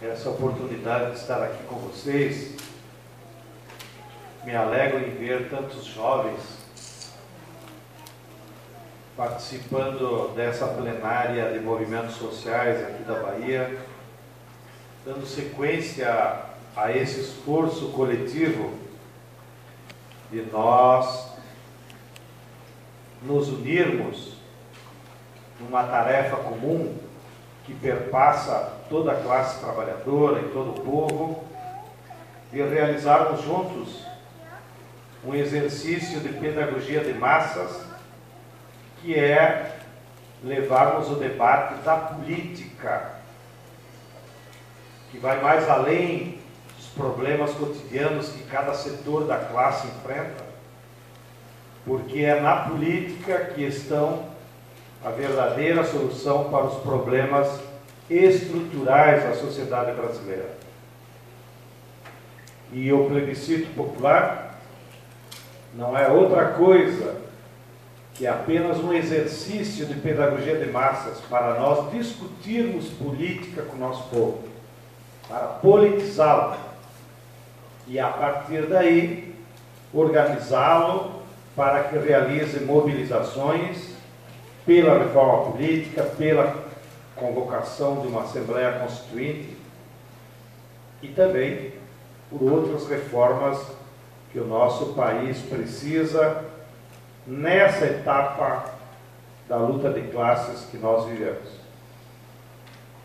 essa oportunidade de estar aqui com vocês. Me alegro em ver tantos jovens participando dessa plenária de movimentos sociais aqui da Bahia, dando sequência a esse esforço coletivo de nós nos unirmos numa tarefa comum que perpassa toda a classe trabalhadora e todo o povo, de realizarmos juntos um exercício de pedagogia de massas, que é levarmos o debate da política, que vai mais além dos problemas cotidianos que cada setor da classe enfrenta, porque é na política que estão a verdadeira solução para os problemas estruturais da sociedade brasileira. E o plebiscito popular não é outra coisa que é apenas um exercício de pedagogia de massas para nós discutirmos política com o nosso povo, para politizá-lo e, a partir daí, organizá-lo para que realize mobilizações pela reforma política, pela convocação de uma Assembleia Constituinte e também por outras reformas que o nosso país precisa nessa etapa da luta de classes que nós vivemos.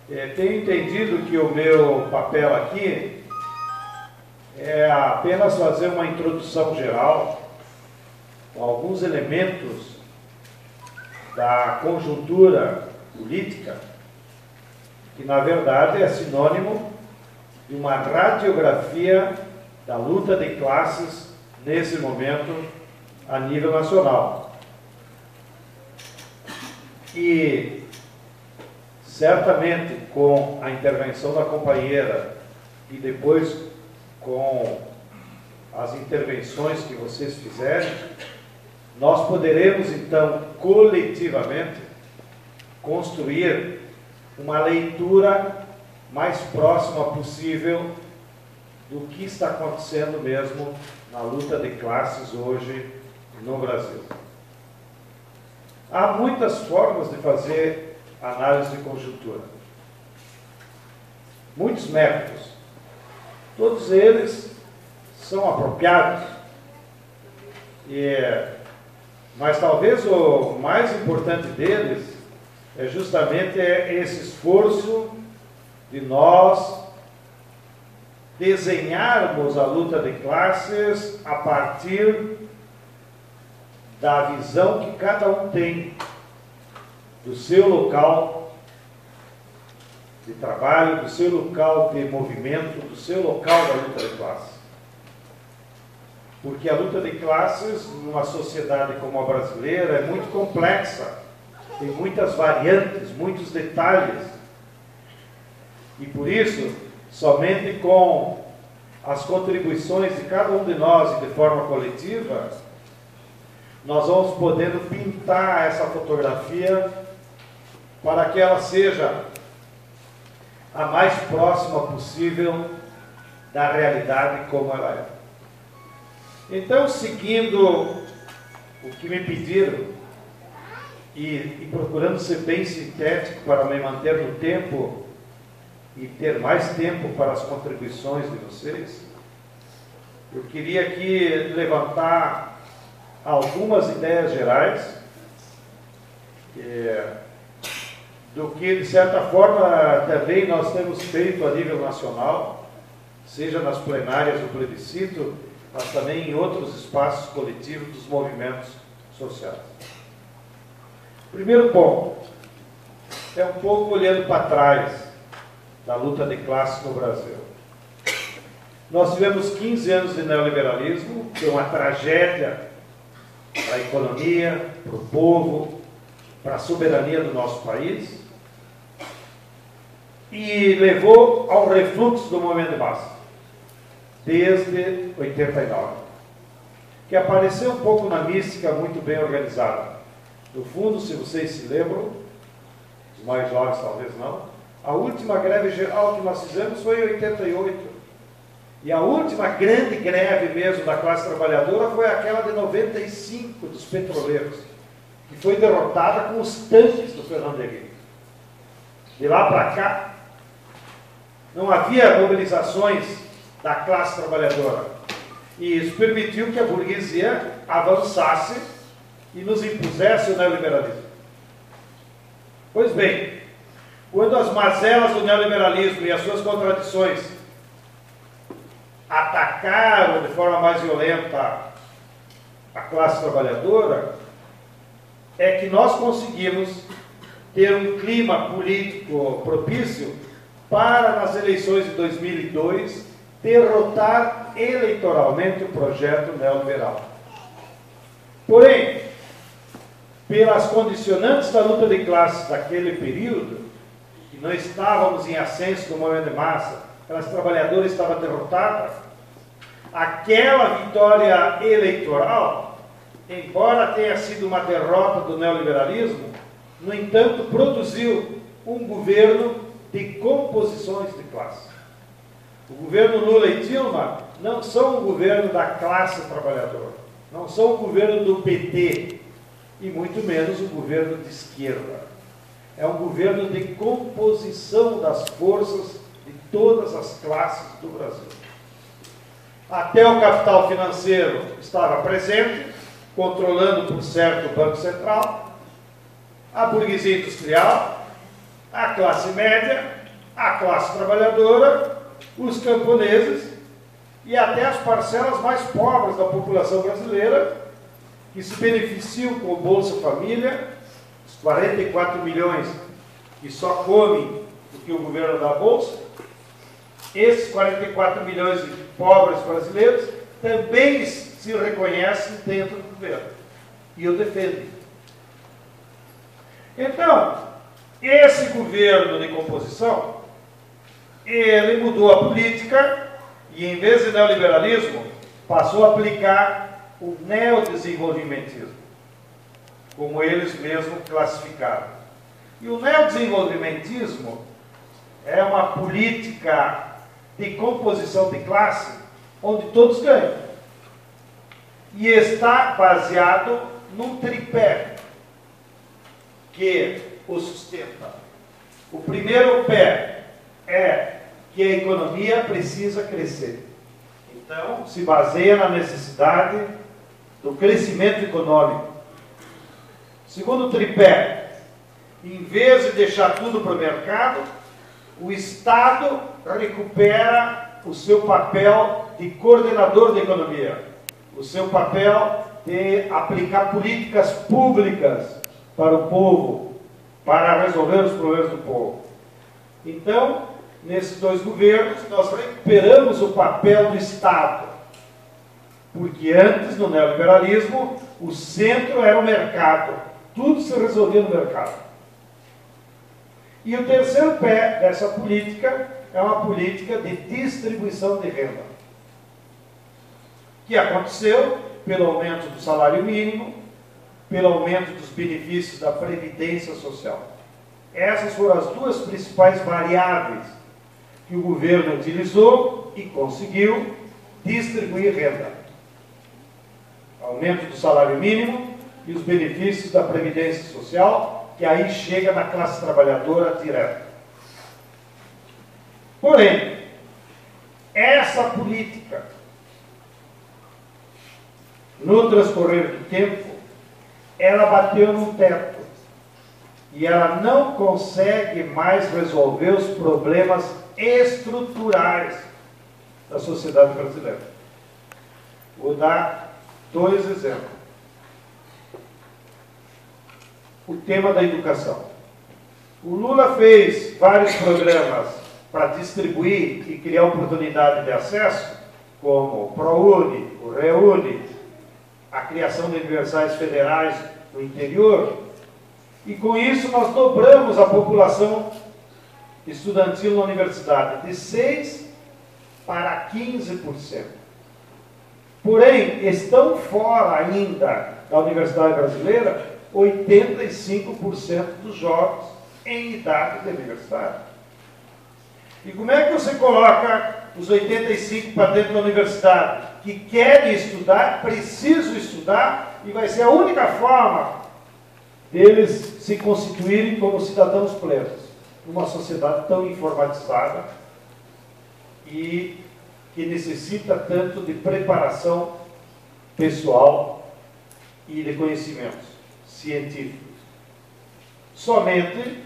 Tenho entendido que o meu papel aqui é apenas fazer uma introdução geral com alguns elementos da conjuntura política, que na verdade é sinônimo de uma radiografia da luta de classes nesse momento a nível nacional. E certamente com a intervenção da companheira e depois com as intervenções que vocês fizerem, nós poderemos então coletivamente construir uma leitura mais próxima possível do que está acontecendo mesmo na luta de classes hoje no Brasil. Há muitas formas de fazer análise de conjuntura, muitos métodos, todos eles são apropriados, mas talvez o mais importante deles é justamente esse esforço de nós desenharmos a luta de classes a partir da visão que cada um tem do seu local de trabalho, do seu local de movimento, do seu local da luta de classes. Porque a luta de classes, numa sociedade como a brasileira, é muito complexa, tem muitas variantes, muitos detalhes. E por isso, somente com as contribuições de cada um de nós e de forma coletiva, nós vamos podendo pintar essa fotografia para que ela seja a mais próxima possível da realidade como ela é. Então, seguindo o que me pediram e procurando ser bem sintético para me manter no tempo e ter mais tempo para as contribuições de vocês, eu queria aqui levantar algumas ideias gerais do que, de certa forma, também nós temos feito a nível nacional, seja nas plenárias do plebiscito, mas também em outros espaços coletivos dos movimentos sociais. Primeiro ponto é um pouco olhando para trás da luta de classes no Brasil. Nós tivemos 15 anos de neoliberalismo, que é uma tragédia para a economia, para o povo, para a soberania do nosso país, e levou ao refluxo do movimento de massa, desde 89, que apareceu um pouco na mística muito bem organizada. No fundo, se vocês se lembram, os mais jovens talvez não, A última greve geral que nós fizemos foi em 88. E a última grande greve mesmo da classe trabalhadora foi aquela de 95 dos petroleiros, que foi derrotada com os tanques do Fernando Henrique. De lá para cá, não havia mobilizações da classe trabalhadora. E isso permitiu que a burguesia avançasse e nos impusesse o neoliberalismo. Pois bem, quando as mazelas do neoliberalismo e as suas contradições atacaram de forma mais violenta a classe trabalhadora, é que nós conseguimos ter um clima político propício para, nas eleições de 2002, derrotar eleitoralmente o projeto neoliberal. Porém, pelas condicionantes da luta de classes daquele período, que não estávamos em ascenso do movimento de massa, a classe trabalhadora estava derrotada, aquela vitória eleitoral, embora tenha sido uma derrota do neoliberalismo, no entanto, produziu um governo de composições de classe. O governo Lula e Dilma não são um governo da classe trabalhadora, não são um governo do PT, e muito menos um governo de esquerda. É um governo de composição das forças de todas as classes do Brasil. Até o capital financeiro estava presente, controlando, por certo, o Banco Central, a burguesia industrial, a classe média, a classe trabalhadora, os camponeses e até as parcelas mais pobres da população brasileira, que se beneficiam com o Bolsa Família, os 44 milhões que só comem do que o governo dá Bolsa. Esses 44 milhões de pobres brasileiros também se reconhecem dentro do governo e o defendem. Então, esse governo de composição, ele mudou a política e, em vez de neoliberalismo, passou a aplicar o neodesenvolvimentismo, como eles mesmos classificaram. E o neodesenvolvimentismo é uma política de composição de classe onde todos ganham. E está baseado num tripé que o sustenta. O primeiro pé é que a economia precisa crescer. Então, se baseia na necessidade do crescimento econômico. Segundo tripé, em vez de deixar tudo para o mercado, o Estado recupera o seu papel de coordenador da economia, o seu papel de aplicar políticas públicas para o povo, para resolver os problemas do povo. Então, nesses dois governos, nós recuperamos o papel do Estado, porque antes, no neoliberalismo, o centro era o mercado, tudo se resolvia no mercado. E o terceiro pé dessa política é uma política de distribuição de renda, que aconteceu pelo aumento do salário mínimo, pelo aumento dos benefícios da Previdência Social. Essas foram as duas principais variáveis que o governo utilizou e conseguiu distribuir renda. Aumento do salário mínimo e os benefícios da Previdência Social, que aí chega na classe trabalhadora direto. Porém, essa política, no transcorrer do tempo, ela bateu no teto e ela não consegue mais resolver os problemas estruturais da sociedade brasileira. Vou dar dois exemplos. O tema da educação. O Lula fez vários programas para distribuir e criar oportunidade de acesso, como o ProUni, o ReUni, a criação de universidades federais no interior, e com isso nós dobramos a população estudantil na universidade, de 6% para 15%. Porém, estão fora ainda da universidade brasileira 85% dos jovens em idade de universidade. E como é que você coloca os 85 para dentro da universidade? Que querem estudar, precisam estudar, e vai ser a única forma deles se constituírem como cidadãos plenos, numa sociedade tão informatizada e que necessita tanto de preparação pessoal e de conhecimentos científicos. Somente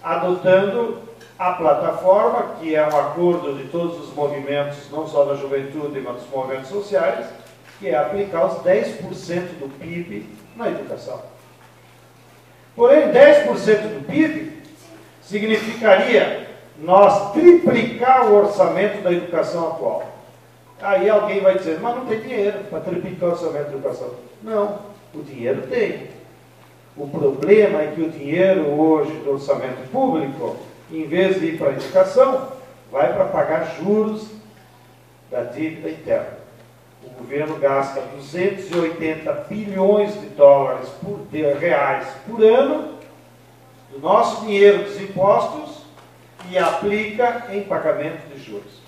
adotando a plataforma, que é um acordo de todos os movimentos, não só da juventude, mas dos movimentos sociais, que é aplicar os 10% do PIB na educação. Porém, 10% do PIB significaria nós triplicar o orçamento da educação atual. Aí alguém vai dizer, mas não tem dinheiro para triplicar o orçamento da educação. Não, o dinheiro tem. O problema é que o dinheiro hoje do orçamento público, em vez de ir para a educação, vai para pagar juros da dívida interna. O governo gasta 280 bilhões de dólares reais por ano do nosso dinheiro dos impostos e aplica em pagamento de juros.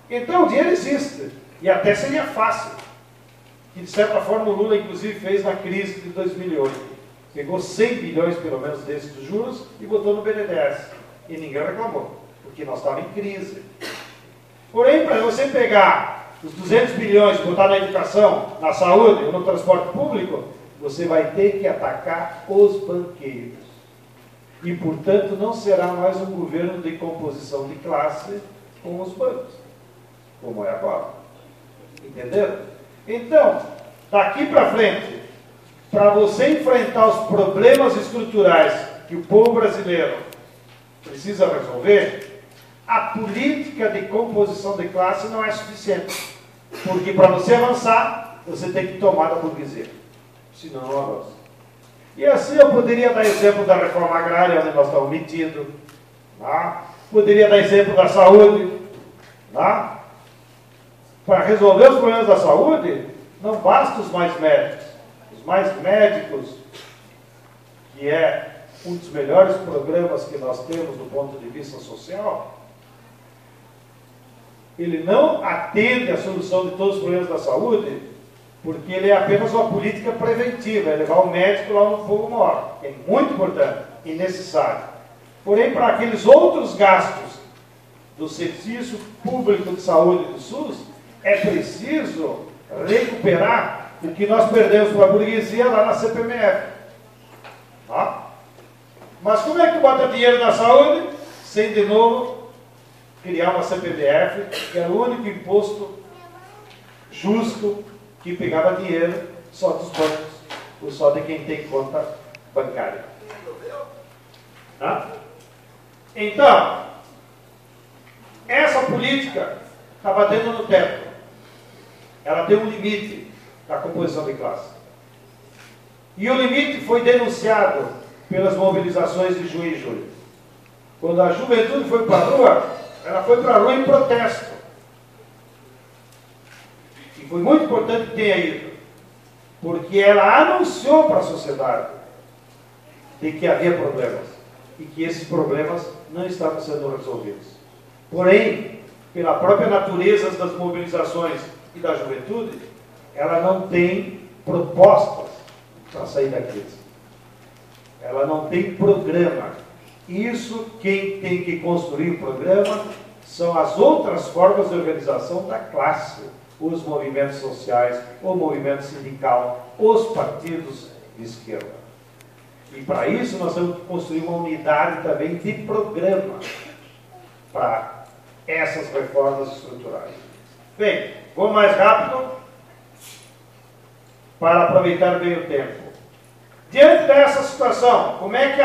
Então o dinheiro existe, e até seria fácil, que de certa forma o Lula inclusive fez na crise de 2008. Pegou 100 bilhões pelo menos desses dos juros e botou no BNDES. E ninguém reclamou, porque nós estávamos em crise. Porém, para você pegar os 200 bilhões e botar na educação, na saúde ou no transporte público, você vai ter que atacar os banqueiros. E, portanto, não será mais um governo de composição de classe com os bancos, como é agora. Entenderam? Então, daqui para frente, para você enfrentar os problemas estruturais que o povo brasileiro precisa resolver, a política de composição de classe não é suficiente. Porque para você avançar, você tem que tomar da burguesia. Senão não avança. E assim eu poderia dar exemplo da reforma agrária, onde nós estamos metidos. Tá? Poderia dar exemplo da saúde. Tá? Para resolver os problemas da saúde, não basta os mais médicos. Os mais médicos, que é um dos melhores programas que nós temos do ponto de vista social, ele não atende à solução de todos os problemas da saúde, porque ele é apenas uma política preventiva, é levar o médico lá onde o povo mora. É muito importante e necessário. Porém, para aqueles outros gastos do serviço público de saúde do SUS, é preciso recuperar o que nós perdemos para a burguesia lá na CPMF. Tá? Mas como é que bota dinheiro na saúde sem de novo criar uma CPMF, que era o único imposto justo que pegava dinheiro só dos bancos, ou só de quem tem conta bancária. Tá? Então, essa política está batendo no teto. Ela tem um limite da composição de classe. E o limite foi denunciado pelas mobilizações de junho e julho. Quando a juventude foi para a rua, ela foi para a rua em protesto. E foi muito importante que tenha ido, porque ela anunciou para a sociedade de que havia problemas e que esses problemas não estavam sendo resolvidos. Porém, pela própria natureza das mobilizações e da juventude, ela não tem propostas para sair da crise. Ela não tem programa. Isso, quem tem que construir o programa são as outras formas de organização da classe, os movimentos sociais, o movimento sindical, os partidos de esquerda. E para isso nós temos que construir uma unidade também de programa para essas reformas estruturais. Bem, vou mais rápido para aproveitar bem o tempo. Diante dessa situação, como é que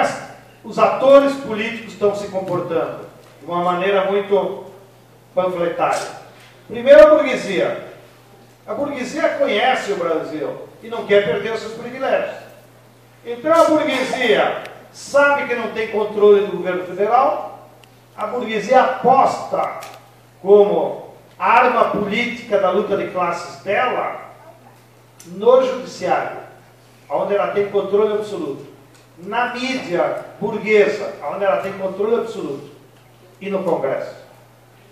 os atores políticos estão se comportando? De uma maneira muito panfletária. Primeiro, a burguesia. A burguesia conhece o Brasil e não quer perder os seus privilégios. Então a burguesia sabe que não tem controle do governo federal, a burguesia aposta como arma política da luta de classes dela no judiciário, onde ela tem controle absoluto, na mídia burguesa, onde ela tem controle absoluto, e no Congresso.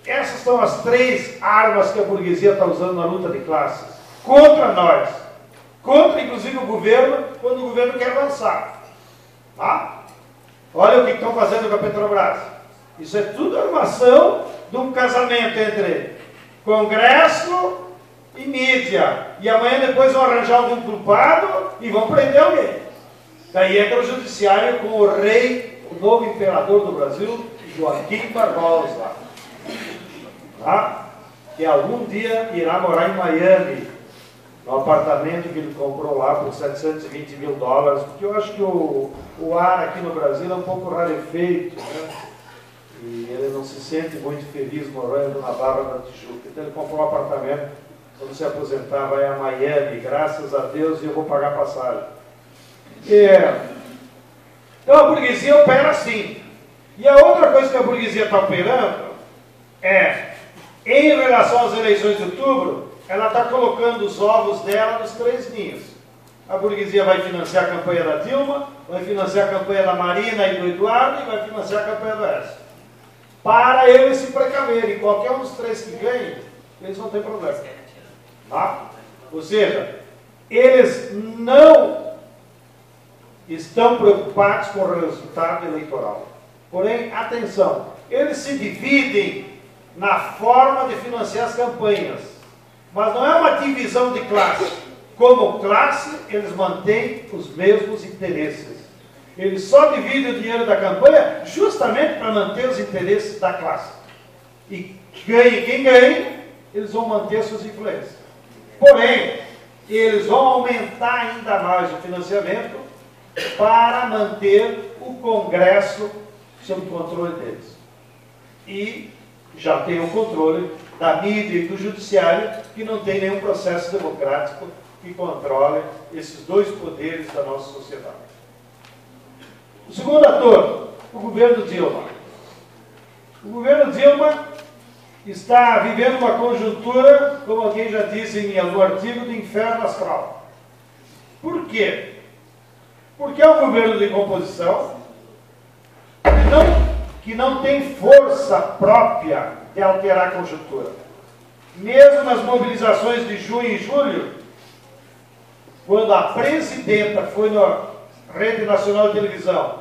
Essas são as 3 armas que a burguesia está usando na luta de classes. Contra nós. Contra, inclusive, o governo, quando o governo quer avançar. Tá? Olha o que estão fazendo com a Petrobras. Isso é tudo armação de um casamento entre Congresso e mídia. E amanhã depois vão arranjar algum culpado e vão prender alguém. Daí entra o judiciário com o rei, o novo imperador do Brasil, Joaquim Barbosa. Tá? Que algum dia irá morar em Miami, no apartamento que ele comprou lá por 720 mil dólares, porque eu acho que o ar aqui no Brasil é um pouco rarefeito, né? E ele não se sente muito feliz morando na Barra da Tijuca. Então ele comprou um apartamento, quando se aposentar vai a Miami, graças a Deus, e eu vou pagar passagem. Então a burguesia opera assim. E a outra coisa que a burguesia está operando é, em relação às eleições de outubro, ela está colocando os ovos dela nos 3 ninhos. A burguesia vai financiar a campanha da Dilma, vai financiar a campanha da Marina e do Eduardo e vai financiar a campanha do Écio. Para eles se precaverem, qualquer um dos 3 que ganhe, eles não têm problema. Tá? Ou seja, eles não estão preocupados com o resultado eleitoral. Porém, atenção, eles se dividem na forma de financiar as campanhas. Mas não é uma divisão de classe. Como classe, eles mantêm os mesmos interesses. Eles só dividem o dinheiro da campanha justamente para manter os interesses da classe. E ganhe quem ganhe, eles vão manter suas influências. Porém, eles vão aumentar ainda mais o financiamento para manter o Congresso sob controle deles. E já tem o controle da mídia e do judiciário, que não tem nenhum processo democrático que controle esses 2 poderes da nossa sociedade. O segundo ator, o governo Dilma. O governo Dilma está vivendo uma conjuntura, como alguém já disse em algum artigo, de inferno astral. Por quê? Porque é um governo de composição que não tem força própria de alterar a conjuntura. Mesmo nas mobilizações de junho e julho, quando a presidenta foi na Rede Nacional de Televisão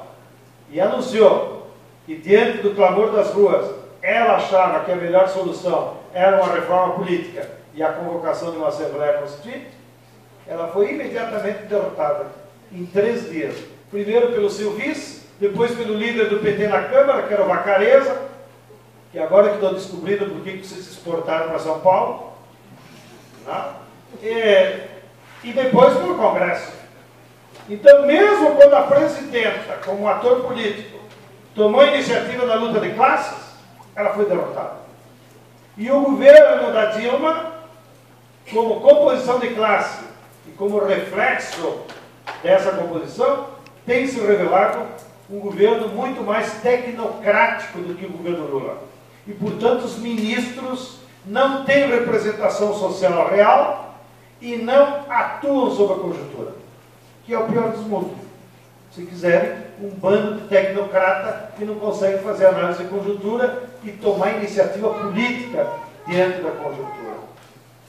e anunciou que, diante do clamor das ruas, ela achava que a melhor solução era uma reforma política e a convocação de uma Assembleia Constituinte, ela foi imediatamente derrotada em 3 dias. Primeiro pelo seu vice, depois pelo líder do PT na Câmara, que era o Vacareza, que agora que estou descobrindo por que vocês se exportaram para São Paulo, né? E depois pelo Congresso. Então, mesmo quando a presidenta, como ator político, tomou a iniciativa na luta de classes, ela foi derrotada. E o governo da Dilma, como composição de classe e como reflexo dessa composição, tem se revelado um governo muito mais tecnocrático do que o governo Lula. E, portanto, os ministros não têm representação social real e não atuam sob a conjuntura, que é o pior dos mundos. Se quiserem, um bando de tecnocrata que não consegue fazer análise de conjuntura e tomar iniciativa política diante da conjuntura.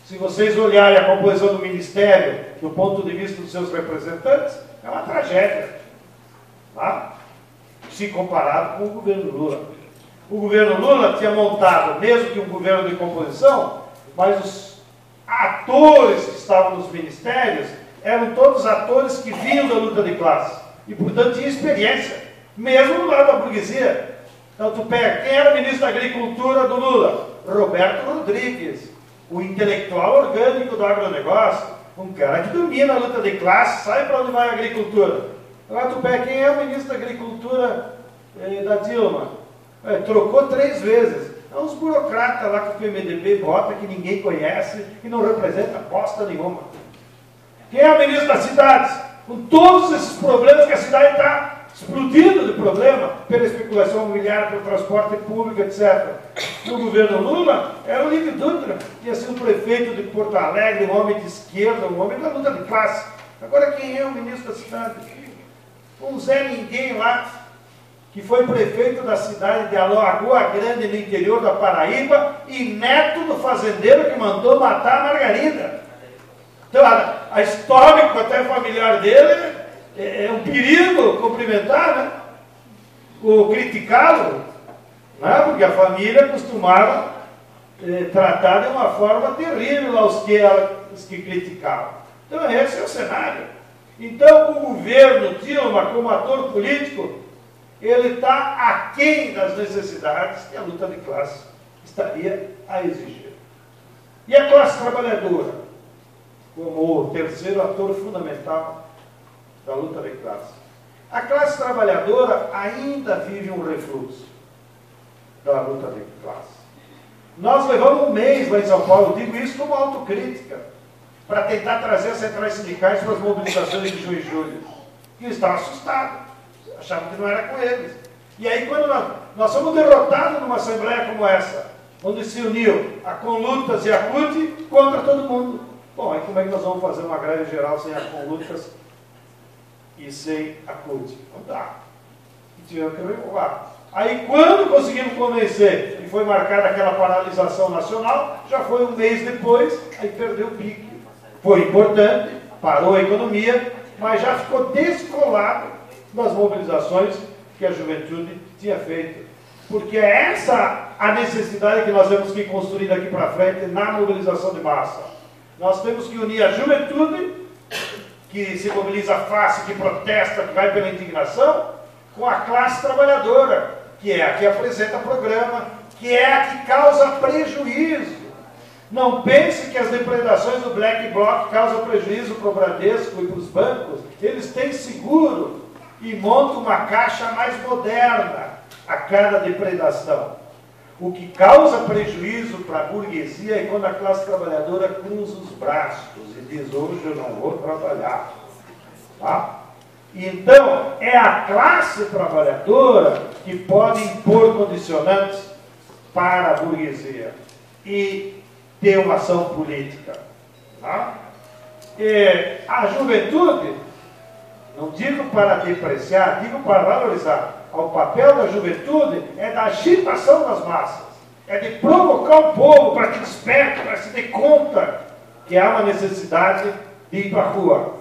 Se vocês olharem a composição do ministério do ponto de vista dos seus representantes, é uma tragédia, tá? Se comparado com o governo Lula. O governo Lula tinha montado, mesmo que um governo de composição, mas os atores que estavam nos ministérios eram todos atores que vinham da luta de classe e, portanto, tinham experiência, mesmo do lado da burguesia. Então, tu pega, quem era o ministro da Agricultura do Lula? Roberto Rodrigues, o intelectual orgânico do agronegócio, um cara que domina a luta de classe, sabe para onde vai a agricultura. Agora, tu pega, quem é o ministro da Agricultura da Dilma? Trocou 3 vezes. É uns burocratas lá que o PMDB bota, que ninguém conhece, que não representa bosta nenhuma. Quem é o ministro das cidades? Com todos esses problemas que a cidade está explodindo de problema, pela especulação imobiliária, pelo transporte público, etc. No governo Lula, era o Livre Dutra, que tinha sido prefeito de Porto Alegre, um homem de esquerda, um homem da luta de classe. Agora, quem é o ministro da cidade? Um Zé Ninguém lá, que foi prefeito da cidade de Alagoa Grande, no interior da Paraíba, e neto do fazendeiro que mandou matar a Margarida. Então, a histórico até familiar dele é um perigo cumprimentar, né? Ou criticá-lo, né? Porque a família costumava tratar de uma forma terrível os que criticavam. Então, esse é o cenário. Então, o governo Dilma, como ator político, ele está aquém das necessidades que a luta de classe estaria a exigir. E a classe trabalhadora, como o terceiro ator fundamental da luta de classe. A classe trabalhadora ainda vive um refluxo da luta de classe. Nós levamos um mês lá em São Paulo, digo isso como autocrítica, para tentar trazer as centrais sindicais para as mobilizações de junho e julho. E eles estavam assustados, achavam que não era com eles. E aí, quando nós fomos derrotados numa assembleia como essa, onde se uniu a Conlutas e a CUT contra todo mundo. Bom, aí como é que nós vamos fazer uma greve geral sem a Conlutas e sem a CUT? Não dá. E tivemos que recuar. Aí, quando conseguimos convencer e foi marcada aquela paralisação nacional, já foi um mês depois, aí perdeu o pique. Foi importante, parou a economia, mas já ficou descolado das mobilizações que a juventude tinha feito. Porque é essa a necessidade que nós temos que construir daqui para frente na mobilização de massa. Nós temos que unir a juventude, que se mobiliza fácil, que protesta, que vai pela indignação, com a classe trabalhadora, que é a que apresenta programa, que é a que causa prejuízo. Não pense que as depredações do Black Bloc causam prejuízo para o Bradesco e para os bancos. Eles têm seguro e montam uma caixa mais moderna a cada depredação. O que causa prejuízo para a burguesia é quando a classe trabalhadora cruza os braços e diz: hoje eu não vou trabalhar. Tá? Então, é a classe trabalhadora que pode impor condicionantes para a burguesia e ter uma ação política. Tá? A juventude, não digo para depreciar, digo para valorizar. O papel da juventude é da agitação das massas, é de provocar o povo para que desperte, para se dê conta que há uma necessidade de ir para a rua.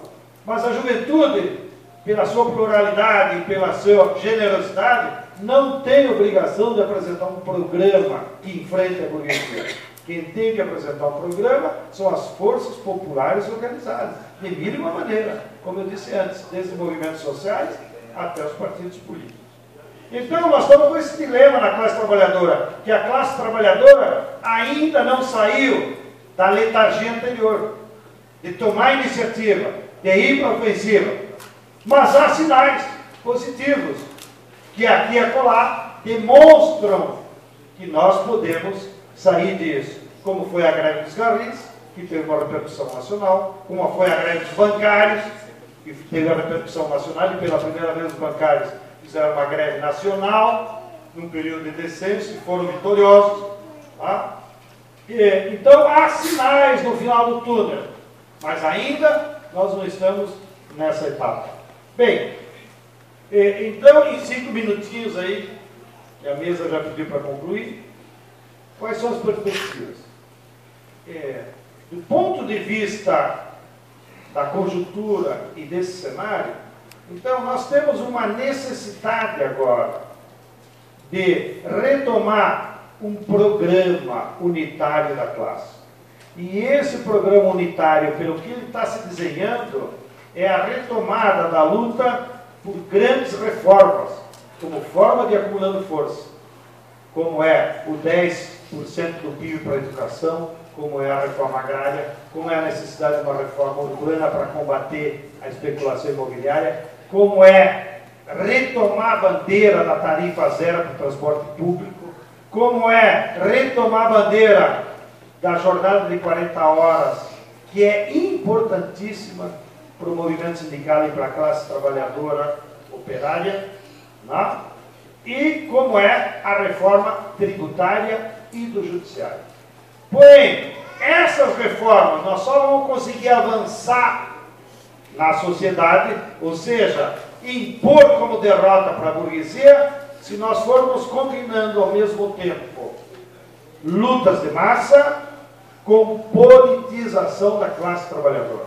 Mas a juventude, pela sua pluralidade e pela sua generosidade, não tem obrigação de apresentar um programa que enfrente a burguesia. Quem tem que apresentar um programa são as forças populares organizadas, de mínima maneira, como eu disse antes, desde movimentos sociais até os partidos políticos. Então, nós estamos com esse dilema na classe trabalhadora, que a classe trabalhadora ainda não saiu da letargia anterior, de tomar iniciativa, de ir para a ofensiva. Mas há sinais positivos, que aqui e acolá demonstram que nós podemos sair disso, como foi a greve dos Garris, que teve uma repercussão nacional, como foi a greve dos bancários, que teve uma repercussão nacional, e pela primeira vez os bancários fizeram uma greve nacional, num período de descenso, e foram vitoriosos. Tá? Então, há sinais no final do túnel, mas ainda nós não estamos nessa etapa. Bem, então, em 5 minutinhos aí, que a mesa já pediu para concluir, quais são as perspectivas? Do ponto de vista da conjuntura e desse cenário, então nós temos uma necessidade agora de retomar um programa unitário da classe. E esse programa unitário, pelo que ele está se desenhando, é a retomada da luta por grandes reformas, como forma de acumulando força, como é o 10% do PIB para a educação, como é a reforma agrária, como é a necessidade de uma reforma urbana para combater a especulação imobiliária, como é retomar a bandeira da tarifa zero para o transporte público, como é retomar a bandeira da jornada de 40 horas, que é importantíssima para o movimento sindical e para a classe trabalhadora operária, né? E como é a reforma tributária e do judiciário. Porém, essas reformas nós só vamos conseguir avançar na sociedade, ou seja, impor como derrota para a burguesia, se nós formos combinando ao mesmo tempo lutas de massa com politização da classe trabalhadora,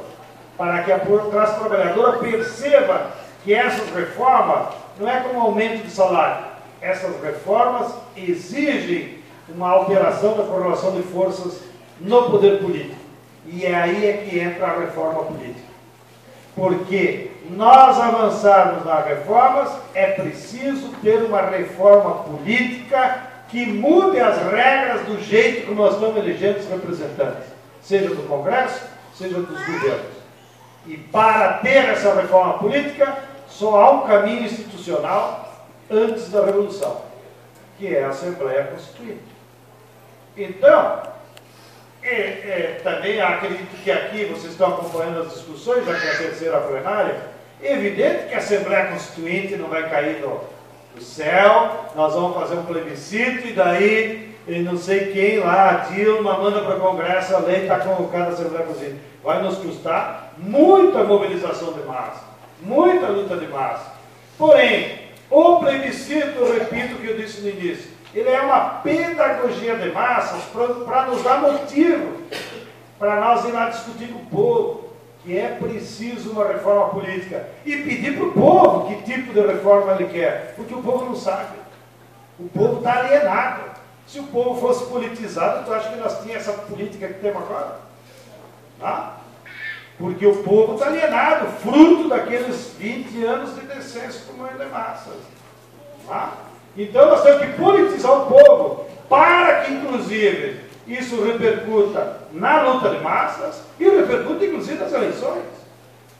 para que a classe trabalhadora perceba que essas reformas não é como aumento de salário, essas reformas exigem uma alteração da correlação de forças no poder político. E é aí que entra a reforma política. Porque nós avançarmos nas reformas, é preciso ter uma reforma política que mude as regras do jeito que nós estamos elegendo os representantes, seja do Congresso, seja dos governos. E para ter essa reforma política, só há um caminho institucional antes da Revolução, que é a Assembleia Constituinte. Então, também acredito que aqui vocês estão acompanhando as discussões, já que é a terceira plenária, é evidente que a Assembleia Constituinte não vai cair do céu, nós vamos fazer um plebiscito e daí não sei quem lá, a Dilma, manda para o Congresso, a lei está convocada a Assembleia Constituinte. Vai nos custar muita mobilização de massa, muita luta de massa. Porém, o plebiscito, eu repito o que eu disse no início, ele é uma pedagogia de massas para nos dar motivo, para nós ir lá discutir com o povo, que é preciso uma reforma política. E pedir para o povo que tipo de reforma ele quer, porque o povo não sabe. O povo está alienado. Se o povo fosse politizado, tu acha que nós tínhamos essa política que temos agora? Tá? Porque o povo está alienado, fruto daqueles 20 anos de descenso do tamanho de massas. Tá? Então nós temos que politizar o povo, para que inclusive isso repercuta na luta de massas e repercuta inclusive nas eleições.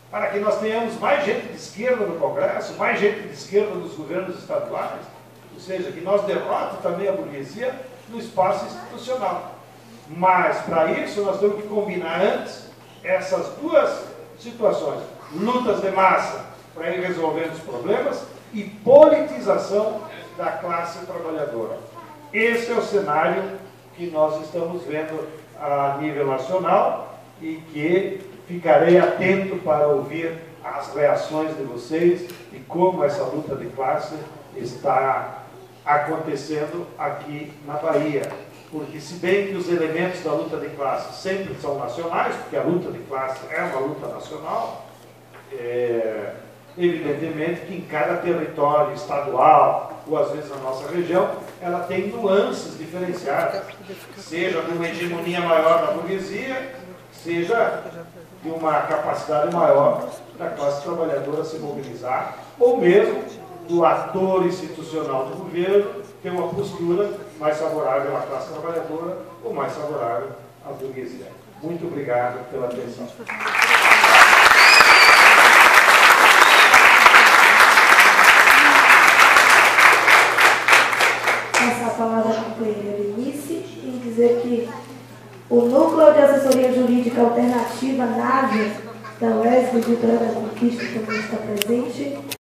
Para que nós tenhamos mais gente de esquerda no Congresso, mais gente de esquerda nos governos estaduais, ou seja, que nós derrotemos também a burguesia no espaço institucional. Mas para isso nós temos que combinar antes essas duas situações, lutas de massa para ir resolvendo os problemas e politização da classe trabalhadora. Esse é o cenário que nós estamos vendo a nível nacional e que ficarei atento para ouvir as reações de vocês e como essa luta de classe está acontecendo aqui na Bahia. Porque se bem que os elementos da luta de classe sempre são nacionais, porque a luta de classe é uma luta nacional, evidentemente que em cada território estadual, ou às vezes na nossa região, ela tem nuances diferenciadas, seja de uma hegemonia maior da burguesia, seja de uma capacidade maior da classe trabalhadora se mobilizar, ou mesmo do ator institucional do governo ter uma postura mais favorável à classe trabalhadora ou mais favorável à burguesia. Muito obrigado pela atenção. Passar a palavra à companheira Eunice e dizer que o Núcleo de Assessoria Jurídica Alternativa, NAVE, da UESB, Vitória da Conquista, também está presente.